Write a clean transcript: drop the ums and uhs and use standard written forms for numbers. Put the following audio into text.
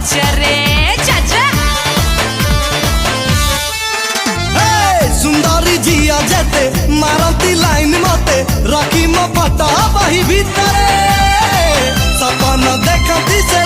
मजरे चाचा सुंदरी जिया जेते मारती लाइन मते रखी म पटा बाही भीतरे सपना देखती से